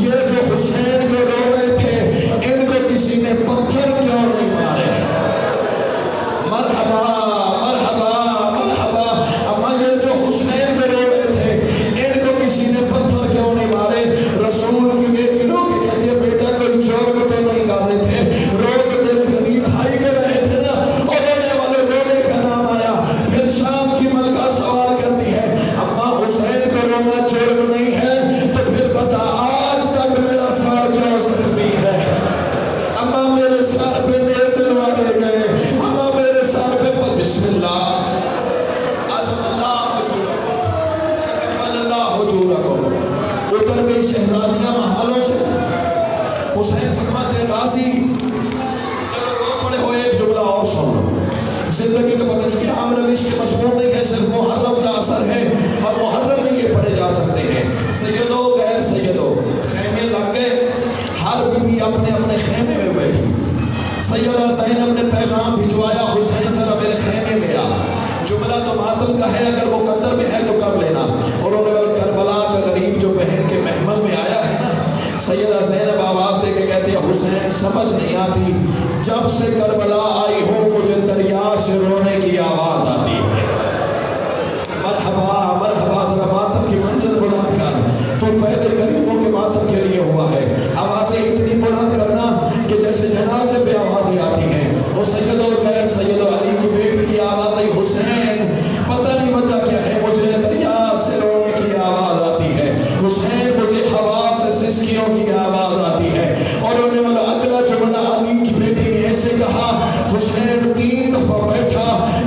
یہ جو حسین کو رو رہے تھے ان کو کسی نے پتھر کیوں نہیں مارے؟ مرحبا مرحبا مرحبا، اماں یہ جو حسین کو رو رہے تھے ان کو کسی نے پتھر کیوں نہیں مارے؟ رسول کی بیٹی رو کے کہتی ہے بیٹا کوئی جرم تو نہیں کر رہے تھے، رو کے تیرے غریب بھائی کے رہے تھے نا، اور رونے والے رونے کا نام آیا۔ پھر شام کی ملکہ سوال کرتی ہے اماں حسین کو رونا جرم نہیں ہے تو پھر بتا آج تک میرا سر کیوں زخمی ہے؟ اماں میرے سر پہ نیزے مارے گئے، اماں میرے سر پہ بسم اللہ عظم اللہ حجورکم تقبل اللہ حجورکم۔ اتر گئی شہزادیاں محلوں سے، حسین فرماتے غازی چلو رو پڑے ہو ایک جملہ اور سن لو، زندگی کا پتہ نہیں، یہ عام روش کے مضمون نہیں ہے، صرف محرم کا اثر ہے، اور محرم میں یہ پڑھے جا سکتے ہیں۔ سیدو غیر سیدو خیمے لگ گئے، ہر بیوی اپنے اپنے خیمے میں بیٹھی، سیدہ زینب نے پیغام بھجوایا حسین ذرا میرے خیمے میں آ، جملہ تو ماتم کا ہے اگر مقدر میں ہے تو کر لینا، اور انہوں نے کربلا کا غریب جو بہن کے محمل میں آیا ہے نا، سیدہ زینب آواز دے کے کہتی ہے حسین سمجھ نہیں آتی، جب سے کربلا آئی ہوں مجھے دریا سے رونے کی آواز آتی ہے۔ مرحبا مرحبا، ذرا ماتم کی منزل بلند کر، تو پیدل غریبوں کے ماتم کے لیے ہوا ہے، آوازیں اتنی بلند کرنا کہ جیسے جنازے پہ آوازیں آتی ہیں۔ وہ سید و غیر سید و علی کی بیٹی کی آوازیں حسین پتہ نہیں وجہ کیا ہے مجھے دریا سے رونے کی آواز آتی ہے، حسین مجھے ہوا سے سسکیوں کی آواز آتی ہے، اور رونے والا اگلا جملہ علی کی بیٹی نے ایسے کہا حسین 3 دفعہ بیٹھا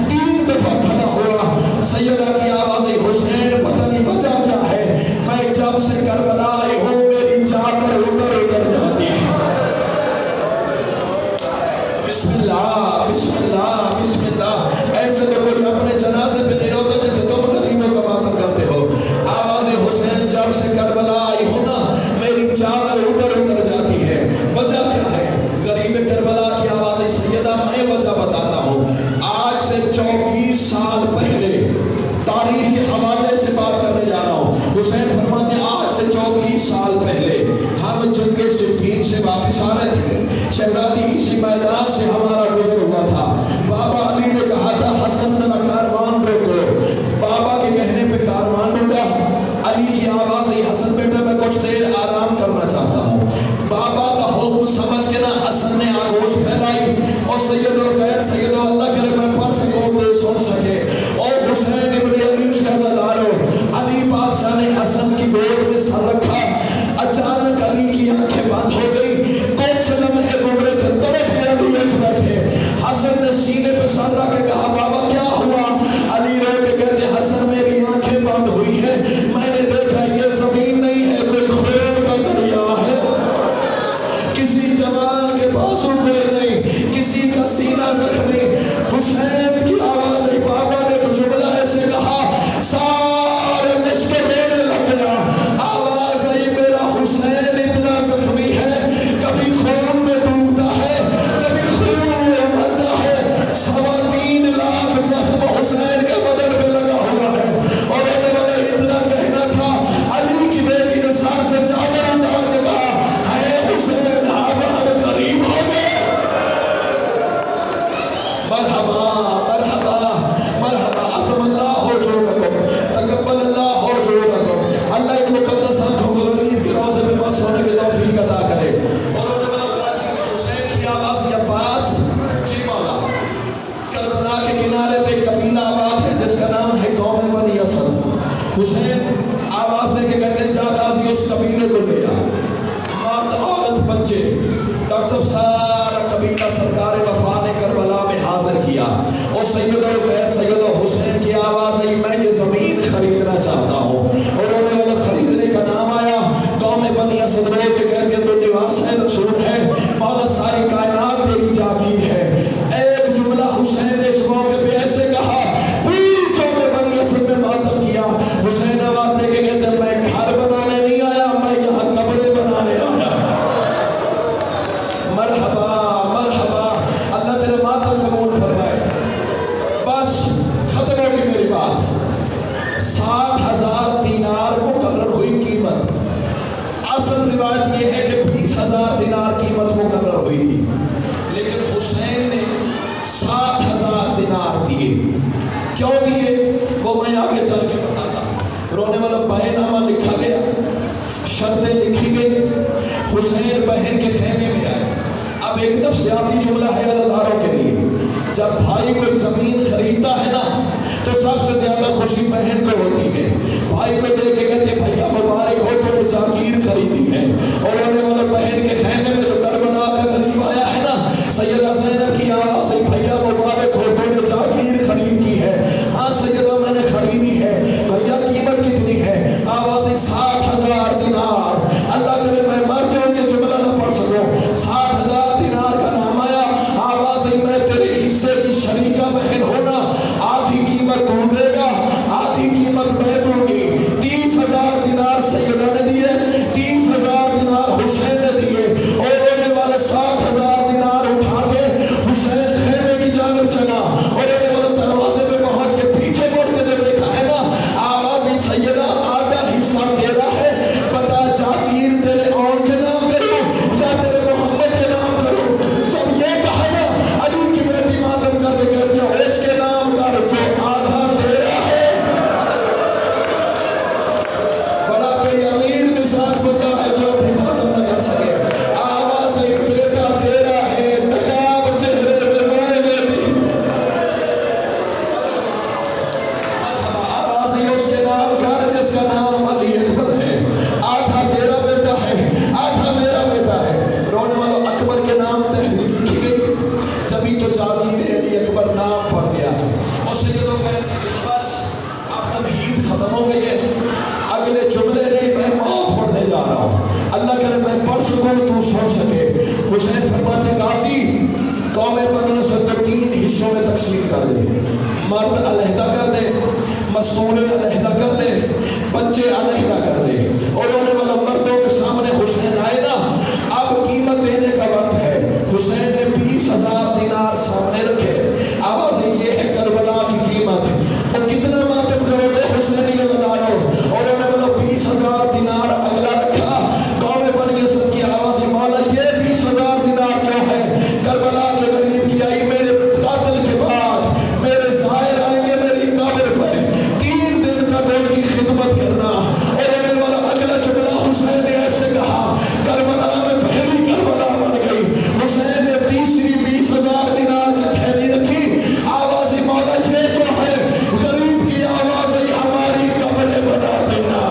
3 دفعہ کھڑا ہوا، سیدہ کی آوازیں حسین پتہ نہیں وجہ کیا ہے، میں جب سے کربلا آئی ہوں میری چادر اتر اتر جاتی ہے۔ بسم اللہ بسم اللہ بسم اللہ، ایسے تو کوئی اپنے جنازے پہ نہیں روتا جیسے تم غریبوں کا ماتم کرتے ہو۔ آواز حسین جب سے کربلا آئی ہو نا میری چادر اتر اتر جاتی ہے، وجہ کیا ہے؟ غریب کربلا کی آواز سیدہ میں وجہ بتاتا ہوں، آج سے 24 سال پہلے تاریخ کے حوالے سے بات کرنے جا رہا ہوں۔ حسین فرماتے ہیں آج سے 24 سال پہلے ہم جنگ صفین سے واپس آ رہے تھے، شہزادی اسی میدان سے ہمارا گزر ہوا تھا، بابا علی نے کہا تھا حسن ذرا کاروان روکو، بابا کے کہنے پہ کاروان رکا، علی کی آواز ہے حسن بیٹا میں کچھ دیر آرام کرنا چاہتا ہوں، بابا کا حکم سمجھ کے نا حسن نے آگوش پھیلائی، اور سید و غیر سید و اللہ کرے میں پڑھ سکوں تو سن سکے، اور حسین ابن علی کی عزادارو علی بادشاہ نے حسن کی گود میں سر رکھا، اچانک علی کی آنکھیں بند ہو گئی، کچھ لمحے گزرے تھے تڑپ کے علی اٹھ بیٹھے، حسن نے سینے پہ سر رکھ کے کہا بابا کیا ہوا؟ علی رو کے کہتے حسن میری آنکھیں بند ہوئی ہیں، میں نے دیکھا یہ زمین نہیں ہے کوئی خون کا دریا ہے، کسی جوان کے بازو پہ نہیں، کسی کا سینہ زخمی، حسین کی آواز ہے بابا نے کچھ جملہ ہے کربلا کے کنارے پہ ایک قبیلہ آباد ہے جس کا نام ہے قوم بنی اسد. حسین آواز دے کے کہتے ہیں جا غازی اس قبیلے کو لے آ. مرد عورت بچے ڈاکٹر صاحب سارا قبیلہ سرکار وفا نے کربلا میں حاضر کیا. اور سید الخیر سید حسین کی آواز آئی میں یہ زمین خریدنا چاہتا ہوں. اور انہوں نے خریدنے کا نام آیا. قوم بنی اسد رو کے کہتے ہیں تو نواس ہے رسول ہے مولا ساری کائنات تیری جاگیر ہے. ایک جملہ حسین نے اس موقع پہ ایسے کہا پوری قوم بنی اسد نے ماتم کیا. حسین آواز دے کے کہتے ہیں میں گھر بنانے نہیں آیا میں یہاں قبریں بنانے آیا. مرحبا مرحبا اللہ تیرے ماتم قبول فرمائے. بس ختم ہو گئی میری بات. 60,000 دینار مقرر ہوئی قیمت. اصل روایت یہ ہے کہ 20,000 دینار قیمت مقرر ہوئی تھی لیکن حسین نے 60,000 دینار دیے. کیوں دیے وہ میں آگے چل کے بتاتا. رونے والا بیع نامہ لکھا گیا, شرطیں لکھی گئی. حسین بہن کے خیمے میں آئے. اب ایک نفسیاتی جملہ ہے عزاداروں کے لیے, جب بھائی کوئی زمین خریدتا ہے نا تو سب سے زیادہ خوشی بہن کو ہوتی ہے. بھائی کو دیکھ کے کہتے ہیں بھیا مبارک ہو تو نے جاگیر خریدی ہے. اور رونے والا بہن کے خیمے میں جو کربلا کا غریب آیا ہے نا سیدہ زینب کی آواز ہے بھیا مبارک ہو تو نے جاگیر خرید کی ہے. ہاں سیدہ میں نے خریدی ہے. بھیا قیمت کتنی ہے؟ آواز 60,000 دینار. اللہ کرے میں مر جاؤں یہ جملہ نہ پڑھ سکوں. 60,000 دینار کا نام آیا. آواز ہے میں تیرے حصے کی شریکہ بہن ہونا. آدھی قیمت تو دے گا آدھی قیمت میں دوں گی. 30,000 دینار سیدہ نے دیے, 30,000 دینار حسین نے دیے. اور رونے والے 60,000 دینار اٹھا کے حسین خیمے کی جانب چلا. اور رونے والے دروازے پہ پہنچ کے پیچھے مڑ کے جب دیکھا ہے نا آواز ہی سیدہ آدھا حصہ تیرا ہے. بتا جاگیر تیرے اور کے نام کروں یا تیرے محمد کے نام کروں؟ جب یہ کہا نا علی کی بیٹی ماتم کر کے کہہ دیا اس کے نام کر جو آدھا تیرا ہے. بڑا کوئی امیر مزاج بندہ ہے جو اپنی ماتم نہ کر سکے. آواز ہے بیٹا تیرا ہے نقاب چہرے پہ میں بیٹی. آواز ہے اس کے نام کر جس کا نام علی اکبر ہے. آدھا تیرا بیٹا ہے آدھا میرا بیٹا ہے. رونے والوں اکبر کے نام تحریر لکھی گئی جبھی تو جاگیر علی اکبر نام پڑ گیا ہے. اور سیدوں کا بس اب تمہید ختم ہو گئی ہے. اگلے جملے نہیں میں موت پڑھنے جا رہا ہوں. اللہ کرے میں پڑھ سکوں تو سن سکے. حسین فرماتے غازی قوم بنی اسد کو 3 حصوں میں تقسیم کر دے. مرد علیحدہ کر دے, مستورے علیحدہ کر دے, بچے علیحدہ کر دے. اور رونے والا مردوں کے سامنے حسین آئے نا اب قیمت دینے کا وقت ہے. حسین نے 20,000 دینار سامنے رکھے. آواز یہ ہے کربلا کی قیمت. اور کتنا ماتم کرو گے حسین یہ بتا رہا ہوں. اور رونے والا 20,000 دینار اگلا رکھا. قوم بنی اسد کی آواز مولا یہ 20,000 دینار کیوں ہے؟ کربلا کے غریب کی آئی میرے قاتل کے بعد میرے ظاہر آئیں گے میری قبر پہ 3 دن تک ان کی خدمت کرنا. اور رونے والا اگلا جملہ حسین نے ایسے کہا کربلا میں پہلی کربلا بن گئی. حسین نے تیسری 20,000 دینار کی تھیلی رکھی. آواز مولا یہ کیوں ہے؟ غریب کی آواز ہے ہماری قبریں بنا دینا.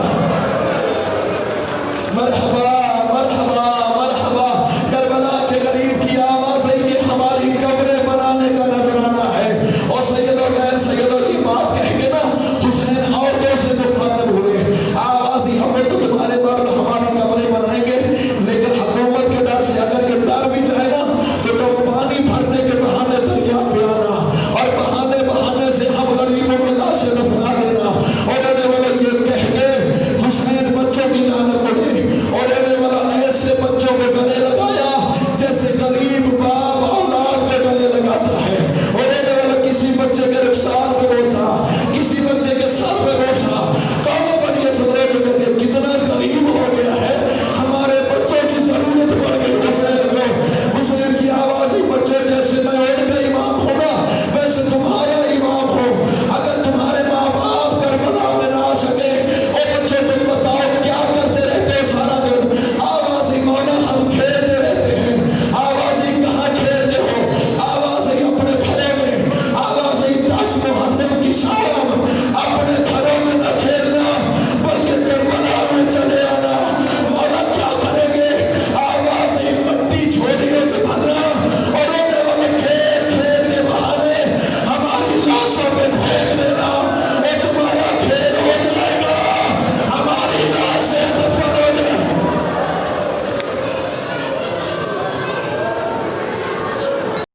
مرحبا مرحبا مرحبا. کربلا کے غریب کی آواز ہے یہ ہماری قبریں بنانے کا نذرانہ ہے. اور سیدوں غیر سیدوں کی بات کہہ کے نا حسین عورتوں سے مخاطب ہوئے. آواز ہی ہمیں تو تمہارے مرد ہماری قبریں بنائیں گے لیکن حکومت کے ڈر سے اگر یہ ڈر بھی جائے نا تو تم پانی بھرنے کے بہانے دریا پہ آنا اور بہانے سے ہم غریبوں کے لاشیں دفنا دینا. اور رہنے والا یہ کہہ کے حسین بچوں کی جانب بڑھے. اور رہنے والا ایسے بچوں کو گلے لگایا جیسے غریب باپ اولاد کو گلے لگاتا ہے. اور رہنے والا کسی بچے کے رخسار پہ بوسا, کسی بچے